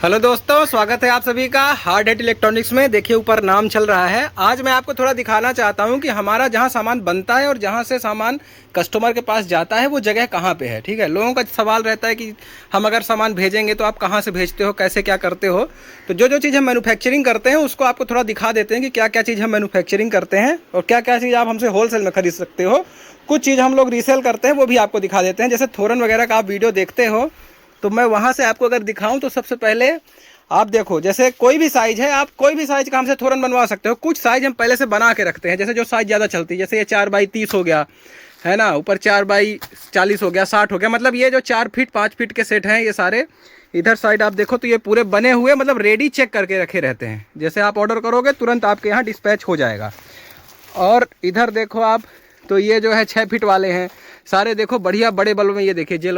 Hello दोस्तों, स्वागत है आप सभी का हार्ड हेड इलेक्ट्रॉनिक्स में। देखिए ऊपर नाम चल रहा है। आज मैं आपको थोड़ा दिखाना चाहता हूं कि हमारा जहां सामान बनता है और जहां से सामान कस्टमर के पास जाता है वो जगह कहां पे है। ठीक है, लोगों का सवाल रहता है कि हम अगर सामान भेजेंगे तो आप कहां से भेजते हो, कैसे क्या करते हो। तो जो जो चीज़ हम मैन्युफैक्चरिंग करते हैं उसको आपको थोड़ा दिखा देते हैं कि क्या क्या चीज़ हम मैन्युफैक्चरिंग करते हैं और क्या क्या चीज़ आप हमसे होलसेल में खरीद सकते हो। कुछ चीज़ हम लोग रीसेल करते हैं वो भी आपको दिखा देते हैं। जैसे थोरन वगैरह का आप वीडियो देखते हो तो मैं वहाँ से आपको अगर दिखाऊं तो सबसे पहले आप देखो, जैसे कोई भी साइज है, आप कोई भी साइज का हमसे थोरन बनवा सकते हो। कुछ साइज हम पहले से बना के रखते हैं, जैसे जो साइज ज़्यादा चलती है, जैसे ये 4x30 हो गया है ना, ऊपर 4x40 हो गया, 60 हो गया। मतलब ये जो 4 फीट 5 फीट के सेट हैं ये सारे, इधर साइड आप देखो तो ये पूरे बने हुए, मतलब रेडी चेक करके रखे रहते हैं। जैसे आप ऑर्डर करोगे तुरंत आपके यहाँ डिस्पैच हो जाएगा। और इधर देखो आप, तो ये जो है 6 फीट वाले हैं सारे। देखो बढ़िया बड़े बल्ब में, ये देखिए जेल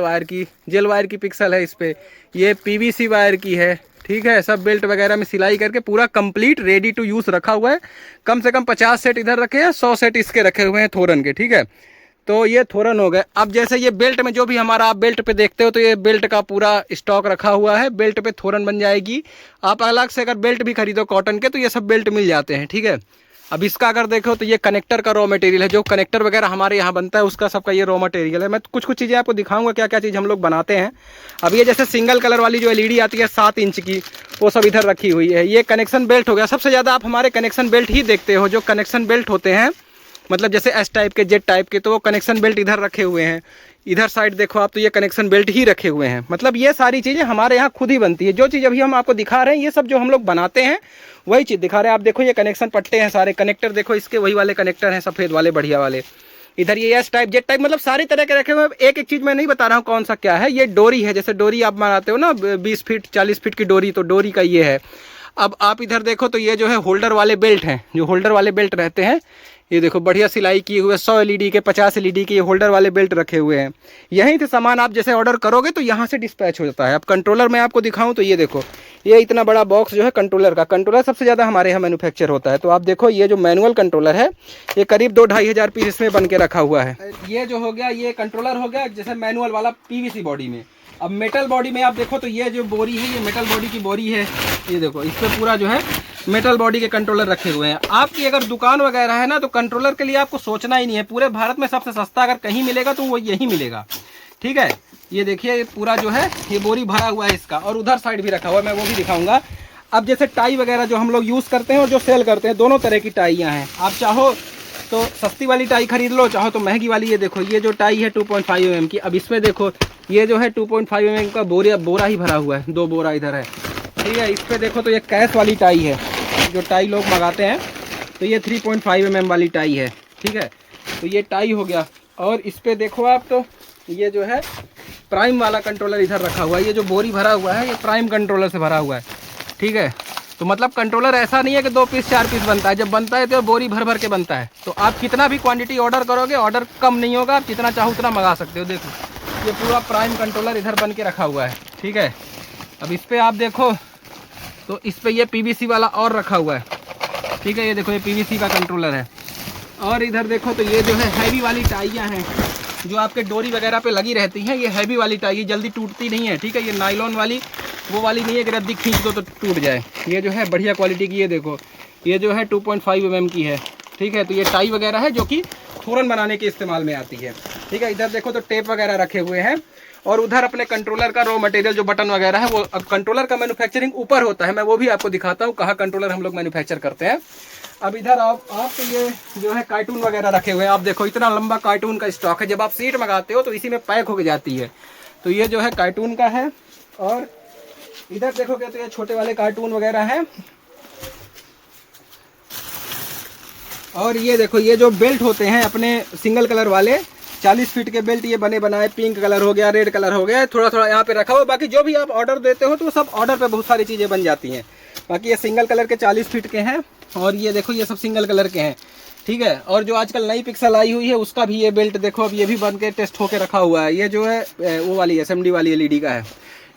वायर की पिक्सल है इस पर, ये पीवीसी वायर की है। ठीक है, सब बेल्ट वगैरह में सिलाई करके पूरा कंप्लीट रेडी टू यूज़ रखा हुआ है। कम से कम 50 सेट इधर रखे हैं, 100 सेट इसके रखे हुए हैं थोरन के। ठीक है, तो ये थोरन हो गए। अब जैसे ये बेल्ट में जो भी हमारा आप बेल्ट पे देखते हो तो ये बेल्ट का पूरा स्टॉक रखा हुआ है। बेल्ट पे थोरन बन जाएगी। आप अलग से अगर बेल्ट भी खरीदो कॉटन के तो ये सब बेल्ट मिल जाते हैं। ठीक है, अब इसका अगर देखो तो ये कनेक्टर का रॉ मटेरियल है। जो कनेक्टर वगैरह हमारे यहाँ बनता है उसका सबका ये रॉ मटेरियल है। मैं कुछ कुछ चीज़ें आपको दिखाऊंगा क्या क्या चीज़ हम लोग बनाते हैं। अब ये जैसे सिंगल कलर वाली जो एलईडी आती है 7 इंच की, वो सब इधर रखी हुई है। ये कनेक्शन बेल्ट हो गया। सबसे ज़्यादा आप हमारे कनेक्शन बेल्ट ही देखते हो। जो कनेक्शन बेल्ट होते हैं, मतलब जैसे एस टाइप के, जेड टाइप के, तो वो कनेक्शन बेल्ट इधर रखे हुए हैं। इधर साइड देखो आप तो ये कनेक्शन बेल्ट ही रखे हुए हैं। मतलब ये सारी चीज़ें हमारे यहाँ खुद ही बनती है। जो चीज़ अभी हम आपको दिखा रहे हैं ये सब जो हम लोग बनाते हैं वही चीज़ दिखा रहे हैं। आप देखो ये कनेक्शन पट्टे हैं सारे, कनेक्टर देखो इसके वही वाले कनेक्टर हैं, सफ़ेद वाले बढ़िया वाले। इधर ये एस टाइप, जेड टाइप, मतलब सारी तरह के रखे हुए हैं। एक एक चीज़ मैं नहीं बता रहा हूँ कौन सा क्या है। ये डोरी है, जैसे डोरी आप बनाते हो ना 20 फीट 40 फीट की डोरी, तो डोरी का ये है। अब आप इधर देखो तो ये जो है होल्डर वाले बेल्ट हैं। जो होल्डर वाले बेल्ट रहते हैं, ये देखो बढ़िया सिलाई किए हुए 100 एलईडी के, 50 एलईडी के ये होल्डर वाले बेल्ट रखे हुए हैं। यहीं से सामान आप जैसे ऑर्डर करोगे तो यहाँ से डिस्पैच हो जाता है। अब कंट्रोलर मैं आपको दिखाऊं तो ये देखो, ये इतना बड़ा बॉक्स जो है कंट्रोलर का, कंट्रोलर सबसे ज़्यादा हमारे यहाँ मैन्युफैक्चर होता है। तो आप देखो ये जो मैनुअल कंट्रोलर है ये करीब 2-2.5 हज़ार पीस इसमें बन के रखा हुआ है। ये जो हो गया ये कंट्रोलर हो गया जैसे मैनुअल वाला पीवीसी बॉडी में। अब मेटल बॉडी में आप देखो तो ये जो बोरी है ये मेटल बॉडी की बोरी है। ये देखो इस पर पूरा जो है मेटल बॉडी के कंट्रोलर रखे हुए हैं। आपकी अगर दुकान वगैरह है ना तो कंट्रोलर के लिए आपको सोचना ही नहीं है। पूरे भारत में सबसे सस्ता अगर कहीं मिलेगा तो वो यही मिलेगा। ठीक है, ये देखिए पूरा जो है ये बोरी भरा हुआ है इसका, और उधर साइड भी रखा हुआ है, मैं वो भी दिखाऊंगा। अब जैसे टाई वगैरह जो हम लोग यूज़ करते हैं और जो सेल करते हैं, दोनों तरह की टाइयाँ हैं। आप चाहो तो सस्ती वाली टाई खरीद लो, चाहो तो महंगी वाली। ये देखो ये जो टाई है 2.5 mm की। अब इसमें देखो ये जो है 2.5 mm का बोरा ही भरा हुआ है, 2 बोरा इधर है। ठीक है, इस पर देखो तो ये कैश वाली टाई है, जो टाई लोग मंगाते हैं तो ये 3.5 mm वाली टाई है। ठीक है, तो ये टाई हो गया। और इस पर देखो आप तो ये जो है प्राइम वाला कंट्रोलर इधर रखा हुआ है। ये जो बोरी भरा हुआ है ये प्राइम कंट्रोलर से भरा हुआ है। ठीक है, तो मतलब कंट्रोलर ऐसा नहीं है कि 2 पीस 4 पीस बनता है। जब बनता है तो बोरी भर भर के बनता है। तो आप कितना भी क्वांटिटी ऑर्डर करोगे, ऑर्डर कम नहीं होगा, आप जितना चाहो उतना मंगा सकते हो। देखो ये पूरा प्राइम कंट्रोलर इधर बन के रखा हुआ है। ठीक है, अब इस पर आप देखो तो इस पर ये पीवीसी वाला और रखा हुआ है। ठीक है, ये देखो ये पीवीसी का कंट्रोलर है। और इधर देखो तो ये जो है हैवी वाली टाइयाँ हैं जो आपके डोरी वगैरह पे लगी रहती हैं। ये हैवी वाली टाई जल्दी टूटती नहीं है। ठीक है, ये नायलॉन वाली वो वाली नहीं है कि रद्दी खींच दो तो टूट जाए। ये जो है बढ़िया क्वालिटी की। ये देखो ये जो है 2.5 mm की है। ठीक है, तो ये टाई वगैरह है जो कि थोरन बनाने के इस्तेमाल में आती है। ठीक है, इधर देखो तो टेप वगैरह रखे हुए हैं। और उधर अपने कंट्रोलर का रॉ मटेरियल जो बटन वगैरह है वो, अब कंट्रोलर का मैन्युफैक्चरिंग ऊपर होता है, मैं वो भी आपको दिखाता हूँ कहाँ कंट्रोलर हम लोग मैन्युफैक्चर करते हैं। अब इधर आप तो ये जो है कार्टून वगैरह रखे हुए हैं। आप देखो इतना लंबा कार्टून का स्टॉक है। जब आप सीट मंगाते हो तो इसी में पैक होके जाती है। तो ये जो है कार्टून का है। और इधर देखोगे तो ये छोटे वाले कार्टून वगैरह हैं। और ये देखो ये जो बेल्ट होते हैं अपने सिंगल कलर वाले 40 फीट के बेल्ट, ये बने बनाए, पिंक कलर हो गया, रेड कलर हो गया, थोड़ा थोड़ा यहाँ पे रखा हुआ। बाकी जो भी आप ऑर्डर देते हो तो सब ऑर्डर पे बहुत सारी चीज़ें बन जाती हैं। बाकी ये सिंगल कलर के 40 फीट के हैं। और ये देखो ये सब सिंगल कलर के हैं। ठीक है, और जो आजकल नई पिक्सल आई हुई है उसका भी ये बेल्ट देखो, अब ये भी बन के टेस्ट होके रखा हुआ है। ये जो है वो वाली SMD वाली एलईडी का है।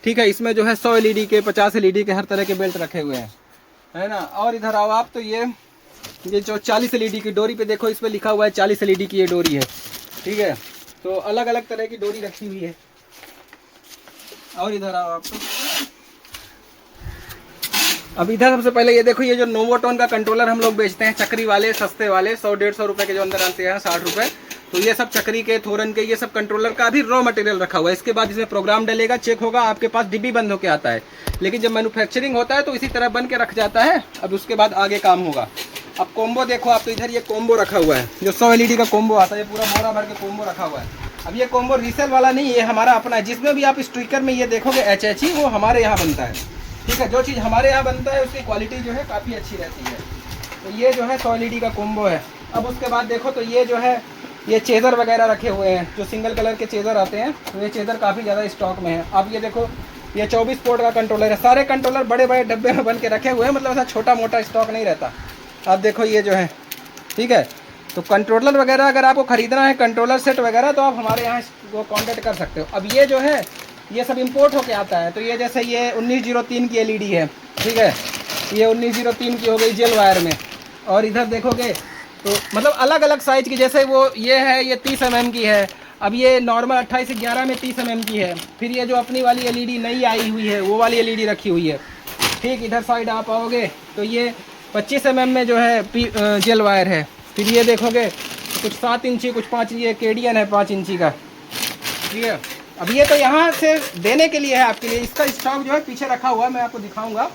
ठीक है, इसमें जो है 100 एलईडी के, 50 एलईडी के, हर तरह के बेल्ट रखे हुए हैं, है ना। और इधर आओ आप तो ये जो 40 एलईडी की डोरी पे देखो, इस पे लिखा हुआ है 40 एलईडी की ये डोरी है। ठीक है, तो अलग अलग तरह की डोरी रखी हुई है। और इधर आओ आप तो अब इधर सबसे पहले ये देखो, ये जो नोवोटोन का कंट्रोलर हम लोग बेचते हैं, चक्री वाले सस्ते वाले 100-150 रुपए के जो अंदर आते हैं, 60 रुपए। तो ये सब चक्री के, थोरन के, ये सब कंट्रोलर का अभी रॉ मटेरियल रखा हुआ है। इसके बाद इसमें प्रोग्राम डलेगा, चेक होगा, आपके पास डिब्बी बंद होकर आता है। लेकिन जब मैन्युफैक्चरिंग होता है तो इसी तरह बन के रख जाता है। अब उसके बाद आगे काम होगा। अब कोम्बो देखो आप, तो इधर ये कोम्बो रखा हुआ है, जो 100 LED का कोम्बो आता है, ये पूरा बोरा भर के कोम्बो रखा हुआ है। अब ये कोम्बो रीसेल वाला नहीं, ये हमारा अपना है। जिसमें भी आप स्टिकर में ये देखोगे HHE, वो हमारे यहाँ बनता है। ठीक है, जो चीज़ हमारे यहाँ बनता है उसकी क्वालिटी जो है काफ़ी अच्छी रहती है। तो ये जो है 100 LED का कोम्बो है। अब उसके बाद देखो तो ये जो है, ये चेज़र वगैरह रखे हुए हैं, जो सिंगल कलर के चेज़र आते हैं, तो ये चेज़र काफ़ी ज़्यादा स्टॉक में है। अब ये देखो, ये 24 पोर्ट का कंट्रोलर है। सारे कंट्रोलर बड़े बड़े डब्बे में बन के रखे हुए हैं, मतलब ऐसा छोटा मोटा स्टॉक नहीं रहता। अब देखो ये जो है, ठीक है, तो कंट्रोलर वगैरह अगर आपको ख़रीदना है, कंट्रोलर सेट वगैरह, तो आप हमारे यहाँ वो कॉन्टेक्ट कर सकते हो। अब ये जो है, ये सब इंपोर्ट होके आता है। तो ये जैसे ये 1903 की LED है, ठीक है, ये 1903 की हो गई जेल वायर में। और इधर देखोगे तो मतलब अलग अलग साइज़ की, जैसे वो ये है, ये 30 mm की है। अब ये नॉर्मल 28-11 में 30 mm की है। फिर ये जो अपनी वाली LED नई आई हुई है, वो वाली LED रखी हुई है। ठीक, इधर साइड आप आओगे तो ये 25 mm में जो है जेल वायर है। फिर ये देखोगे कुछ 7 इंची, कुछ 5 इंची, केडियन है 5 इंची का। ठीक है, अब ये तो यहाँ से देने के लिए है आपके लिए। इसका स्टॉक जो है पीछे रखा हुआ है, मैं आपको दिखाऊंगा।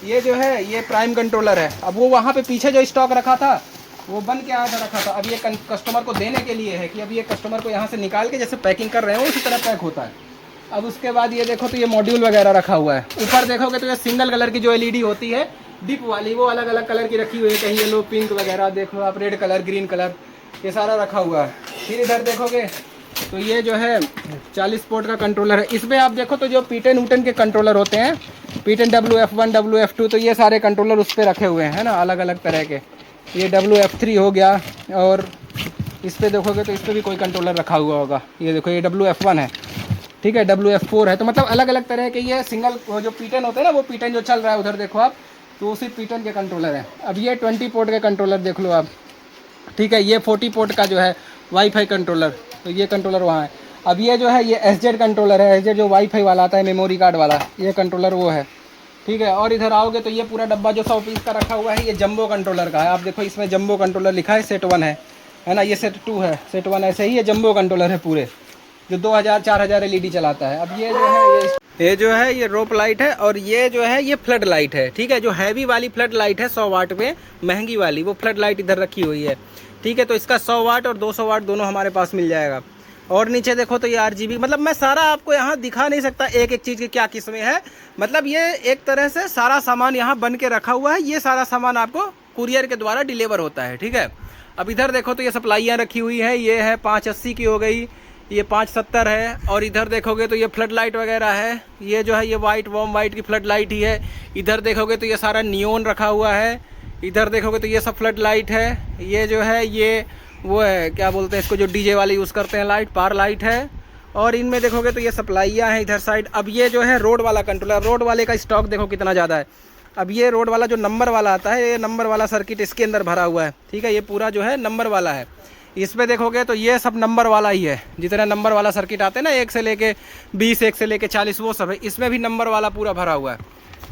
ये जो है, ये प्राइम कंट्रोलर है। अब वो वहाँ पे पीछे जो स्टॉक रखा था, वो बन के आया था, रखा था। अब ये कस्टमर को देने के लिए है कि अब ये कस्टमर को यहाँ से निकाल के जैसे पैकिंग कर रहे हैं, उसी तरह पैक होता है। अब उसके बाद ये देखो तो ये मॉड्यूल वगैरह रखा हुआ है। ऊपर देखोगे तो ये सिंगल कलर की जो LED होती है, डिप वाली, वो अलग अलग कलर की रखी हुई है। कहीं येलो, पिंक वगैरह, देखो आप, रेड कलर, ग्रीन कलर, ये सारा रखा हुआ है। फिर इधर देखोगे तो ये जो है 40 पोर्ट का कंट्रोलर है। इसमें आप देखो तो जो P10 ऊटन के कंट्रोलर होते हैं, P10 WF1, WF2, तो ये सारे कंट्रोलर उस पर रखे हुए हैं ना, अलग अलग तरह के। ये WF3 हो गया। और इस पर देखोगे तो इस पर भी कोई कंट्रोलर रखा हुआ होगा। ये देखो, ये WF1 है, ठीक है, WF4 है। तो मतलब अलग अलग तरह के ये सिंगल जो P10 होते हैं ना, वो P10 जो चल रहा है उधर देखो आप, तो उसी P10 के कंट्रोलर है। अब ये 20 पोर्ट के कंट्रोलर देख लो आप, ठीक है। ये 40 पोर्ट का जो है वाईफाई कंट्रोलर, तो ये कंट्रोलर वहाँ है। अब ये जो है, ये SZ कंट्रोलर है, SZ जो वाईफाई वाला आता है, मेमोरी कार्ड वाला, ये कंट्रोलर वो है, ठीक है। और इधर आओगे तो ये पूरा डब्बा जो 100 पीस का रखा हुआ है, ये जंबो कंट्रोलर का है। आप देखो इसमें जंबो कंट्रोलर लिखा है, सेट 1 है ना, ये सेट 2 है, सेट 1 ऐसे ही, ये जंबो कंट्रोलर है पूरे, जो 2000-4000 LED चलाता है। अब ये जो है, ये जो है, ये रोप लाइट है। और ये जो है, ये फ्लड लाइट है, ठीक है। जो हैवी वाली फ्लड लाइट है 100 वाट में, महंगी वाली, वो फ्लड लाइट इधर रखी हुई है, ठीक है। तो इसका 100 वाट और 200 वाट दोनों हमारे पास मिल जाएगा। और नीचे देखो तो ये RGB, मतलब मैं सारा आपको यहाँ दिखा नहीं सकता एक एक चीज़ की क्या किस्में है। मतलब ये एक तरह से सारा सामान यहाँ बन के रखा हुआ है। ये सारा सामान आपको कुरियर के द्वारा डिलीवर होता है, ठीक है। अब इधर देखो तो ये सप्लाइयाँ रखी हुई है। ये है 580 की हो गई, ये 570 है। और इधर देखोगे तो ये फ्लड लाइट वगैरह है। ये जो है, ये वाइट, वॉर्म वाइट की फ्लड लाइट ही है। इधर देखोगे तो ये सारा नियोन रखा हुआ है। इधर देखोगे तो ये सब फ्लड लाइट है। ये जो है, ये वो है, क्या बोलते हैं इसको, जो DJ वाले यूज़ करते हैं, लाइट, पार लाइट है। और इनमें देखोगे तो ये सप्लाइयाँ हैं इधर साइड। अब ये जो है रोड वाला कंट्रोलर, रोड वाले का स्टॉक देखो कितना ज़्यादा है। अब ये रोड वाला जो नंबर वाला आता है, ये नंबर वाला सर्किट इसके अंदर भरा हुआ है, ठीक है। ये पूरा जो है नंबर वाला है। इसमें देखोगे तो ये सब नंबर वाला ही है। जितने नंबर वाला सर्किट आते हैं ना, 1 से लेके 20, 1 से लेके 40, वो सब है। इसमें भी नंबर वाला पूरा भरा हुआ है,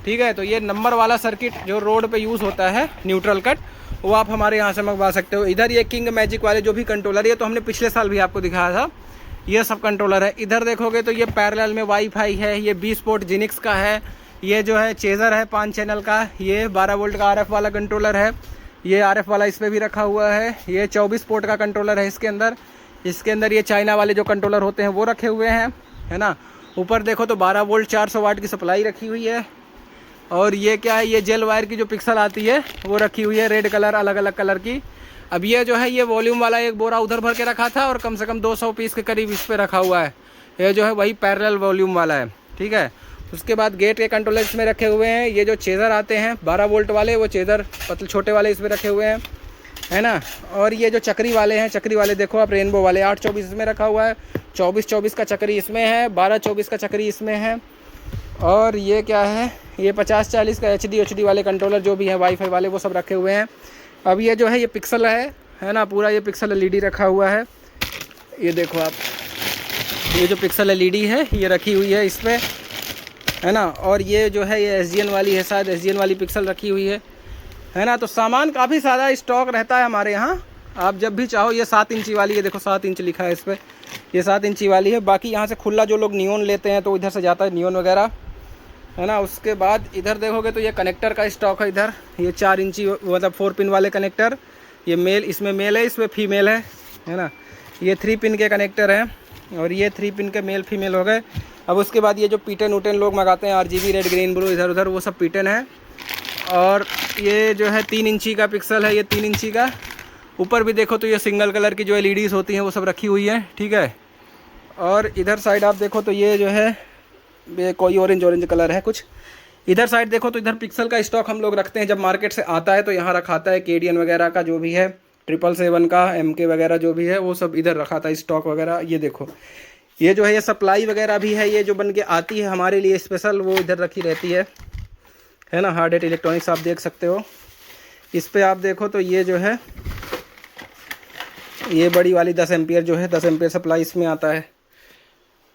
ठीक है। तो ये नंबर वाला सर्किट जो रोड पे यूज़ होता है, न्यूट्रल कट, वो आप हमारे यहाँ से मंगवा सकते हो। इधर ये किंग मैजिक वाले जो भी कंट्रोलर, ये तो हमने पिछले साल भी आपको दिखाया था, ये सब कंट्रोलर है। इधर देखोगे तो ये पैरेलल में वाईफाई है। ये 20 पोर्ट जिनिक्स का है। ये जो है चेज़र है 5 चैनल का। ये 12 वोल्ट का RF वाला कंट्रोलर है। ये RF वाला इस पर भी रखा हुआ है। ये 24 पोर्ट का कंट्रोलर है इसके अंदर। इसके अंदर ये चाइना वाले जो कंट्रोलर होते हैं वो रखे हुए हैं, है ना। ऊपर देखो तो 12 वोल्ट 400 वाट की सप्लाई रखी हुई है। और ये क्या है, ये जेल वायर की जो पिक्सल आती है वो रखी हुई है, रेड कलर, अलग अलग कलर की। अब ये जो है, ये वॉल्यूम वाला एक बोरा उधर भर के रखा था और कम से कम 200 पीस के करीब इस पर रखा हुआ है। ये जो है वही पैरेलल वॉल्यूम वाला है, ठीक है। उसके बाद गेट के कंट्रोलर इसमें रखे हुए हैं। ये जो चेज़र आते हैं 12 वोल्ट वाले, वो चेज़र पतले छोटे वाले इसमें रखे हुए हैं, है ना। और ये जो चक्री वाले हैं, चक्री वाले देखो आप, रेनबो वाले 8-24 इसमें रखा हुआ है। 24-24 का चक्री इसमें है, 12-24 का चक्री इसमें है। और ये क्या है, ये 50-40 का HD वाले कंट्रोलर जो भी है, वाईफाई वाले, वो सब रखे हुए हैं। अब ये जो है, ये पिक्सल है ना, पूरा ये पिक्सल LED रखा हुआ है। ये देखो आप, ये जो पिक्सल LED है ये रखी हुई है इसमें। है ना। और ये जो है ये SGN वाली है, शायद SGN वाली पिक्सल रखी हुई है ना। तो सामान काफ़ी सारा स्टॉक रहता है हमारे यहाँ, आप जब भी चाहो। ये 7 इंची वाली है, देखो 7 इंच लिखा है इस पर, ये 7 इंची वाली है। बाकी यहाँ से खुला जो लोग नियॉन लेते हैं तो इधर से जाता है नियॉन वगैरह, है ना। उसके बाद इधर देखोगे तो ये कनेक्टर का स्टॉक है इधर, ये 4 इंची मतलब 4 पिन वाले कनेक्टर, ये मेल, इसमें मेल है, इसमें फीमेल है ना। ये 3 पिन के कनेक्टर हैं और ये 3 पिन के मेल फीमेल हो गए। अब उसके बाद ये जो पीटन उटन लोग मंगाते हैं RGB रेड ग्रीन ब्लू इधर उधर, वो सब पीटन है। और ये जो है 3 इंची का पिक्सल है, ये 3 इंची का। ऊपर भी देखो तो ये सिंगल कलर की जो LEDs होती हैं वो सब रखी हुई हैं, ठीक है। और इधर साइड आप देखो तो ये जो है ये कोई ऑरेंज कलर है कुछ। इधर साइड देखो तो इधर पिक्सल का स्टॉक हम लोग रखते हैं, जब मार्केट से आता है तो यहाँ रखाता है। KDN वगैरह का जो भी है, 777 का, MK वगैरह जो भी है वो सब इधर रखा था स्टॉक वगैरह। ये देखो ये जो है ये सप्लाई वगैरह भी है, ये जो बन के आती है हमारे लिए स्पेशल, वो इधर रखी रहती है ना। हार्ड हेट इलेक्ट्रॉनिक्स आप देख सकते हो। इस पर आप देखो तो ये जो है ये बड़ी वाली 10 एम्पियर जो है 10 एम्पियर सप्लाई इसमें आता है,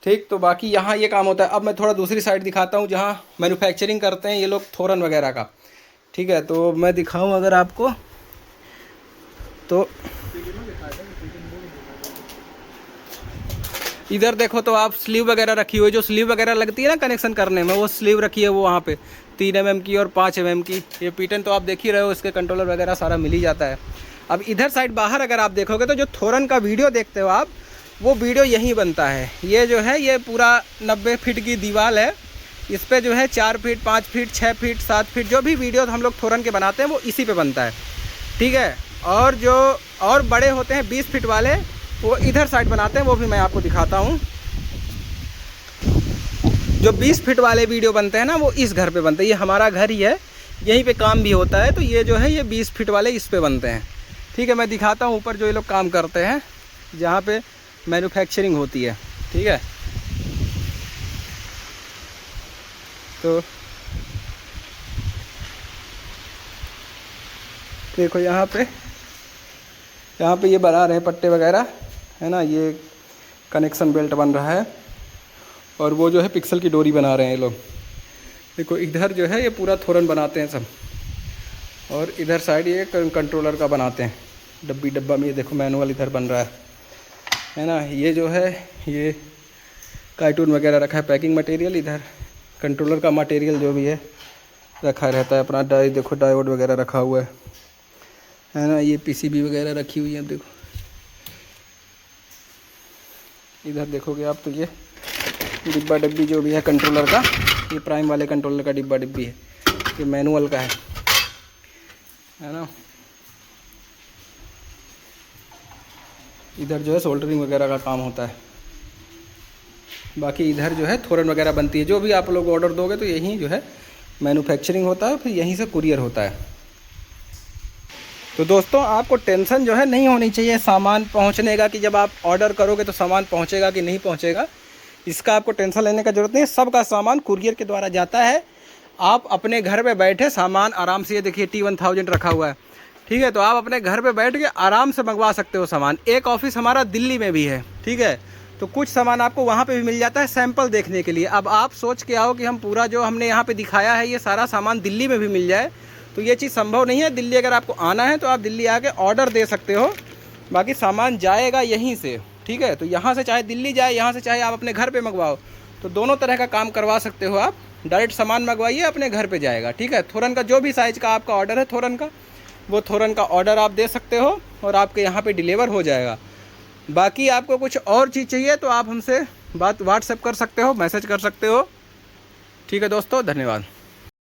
ठीक। तो बाकी यहाँ ये काम होता है। अब मैं थोड़ा दूसरी साइड दिखाता हूँ जहाँ मैन्युफैक्चरिंग करते हैं ये लोग थोरन वगैरह का, ठीक है। तो मैं दिखाऊँ अगर आपको तो इधर देखो तो आप स्लीव वगैरह रखी हुई है, जो स्लीव वगैरह लगती है ना कनेक्शन करने में, वो स्लीव रखी है वो वहाँ पे 3 mm की और 5 mm की। ये पीटन तो आप देख ही रहे हो, इसके कंट्रोलर वगैरह सारा मिल ही जाता है। अब इधर साइड बाहर अगर आप देखोगे तो जो थोरन का वीडियो देखते हो आप, वो वीडियो यहीं बनता है। ये जो है ये पूरा 90 फीट की दीवार है, इस पर जो है 4 फीट 5 फीट 6 फीट 7 फीट जो भी वीडियो हम लोग थोरन के बनाते हैं वो इसी पे बनता है, ठीक है। और जो और बड़े होते हैं 20 फीट वाले, वो इधर साइड बनाते हैं, वो भी मैं आपको दिखाता हूँ। जो 20 फीट वाले वीडियो बनते हैं ना वो इस घर पे बनते हैं, ये हमारा घर ही है, यहीं पे काम भी होता है। तो ये जो है ये 20 फीट वाले इस पे बनते हैं, ठीक है। मैं दिखाता हूँ ऊपर जो ये लोग काम करते हैं, जहाँ पे मैन्युफैक्चरिंग होती है, ठीक है। तो देखो यहाँ पे ये बना रहे हैं पट्टे वगैरह, है ना। ये कनेक्शन बेल्ट बन रहा है और वो जो है पिक्सल की डोरी बना रहे हैं ये लोग। देखो इधर जो है ये पूरा थोरन बनाते हैं सब, और इधर साइड ये कंट्रोलर का बनाते हैं डब्बा में। ये देखो मैनुअल इधर बन रहा है ना। ये जो है ये कार्टून वगैरह रखा है, पैकिंग मटेरियल। इधर कंट्रोलर का मटेरियल जो भी है रखा रहता है अपना। देखो डायोड वगैरह रखा हुआ है ना। ये PCB वगैरह रखी हुई है। देखो इधर देखोगे आप तो ये डिब्बा डब्बी जो भी है कंट्रोलर का, ये प्राइम वाले कंट्रोलर का डिब्बा डिब्बी है, ये मैनुअल का है ना। इधर जो है सोल्डरिंग वगैरह का काम होता है। बाकी इधर जो है थोरन वगैरह बनती है, जो भी आप लोग ऑर्डर दोगे तो यहीं जो है मैन्युफैक्चरिंग होता है, फिर यहीं से कुरियर होता है। तो दोस्तों आपको टेंशन जो है नहीं होनी चाहिए सामान पहुंचने का, कि जब आप ऑर्डर करोगे तो सामान पहुंचेगा कि नहीं पहुंचेगा, इसका आपको टेंशन लेने का ज़रूरत नहीं है। सबका सामान कुरियर के द्वारा जाता है। आप अपने घर पे बैठे सामान आराम से, ये देखिए T1000 रखा हुआ है, ठीक है। तो आप अपने घर पे बैठ के आराम से मंगवा सकते हो सामान। एक ऑफिस हमारा दिल्ली में भी है, ठीक है। तो कुछ सामान आपको वहाँ पे भी मिल जाता है सैंपल देखने के लिए। अब आप सोच के आओ कि हम पूरा जो हमने यहाँ पे दिखाया है ये सारा सामान दिल्ली में भी मिल जाए, तो ये चीज़ संभव नहीं है। दिल्ली अगर आपको आना है तो आप दिल्ली आके ऑर्डर दे सकते हो, बाकी सामान जाएगा यहीं से, ठीक है। तो यहाँ से चाहे दिल्ली जाए, यहाँ से चाहे आप अपने घर पे मंगवाओ, तो दोनों तरह का काम करवा सकते हो आप। डायरेक्ट सामान मंगवाइए, अपने घर पे जाएगा, ठीक है। थोरन का जो भी साइज़ का आपका ऑर्डर है थोरन का, वो थोरन का ऑर्डर आप दे सकते हो और आपके यहाँ पे डिलीवर हो जाएगा। बाकी आपको कुछ और चीज़ चाहिए तो आप हमसे बात व्हाट्सएप कर सकते हो, मैसेज कर सकते हो, ठीक है दोस्तों। धन्यवाद।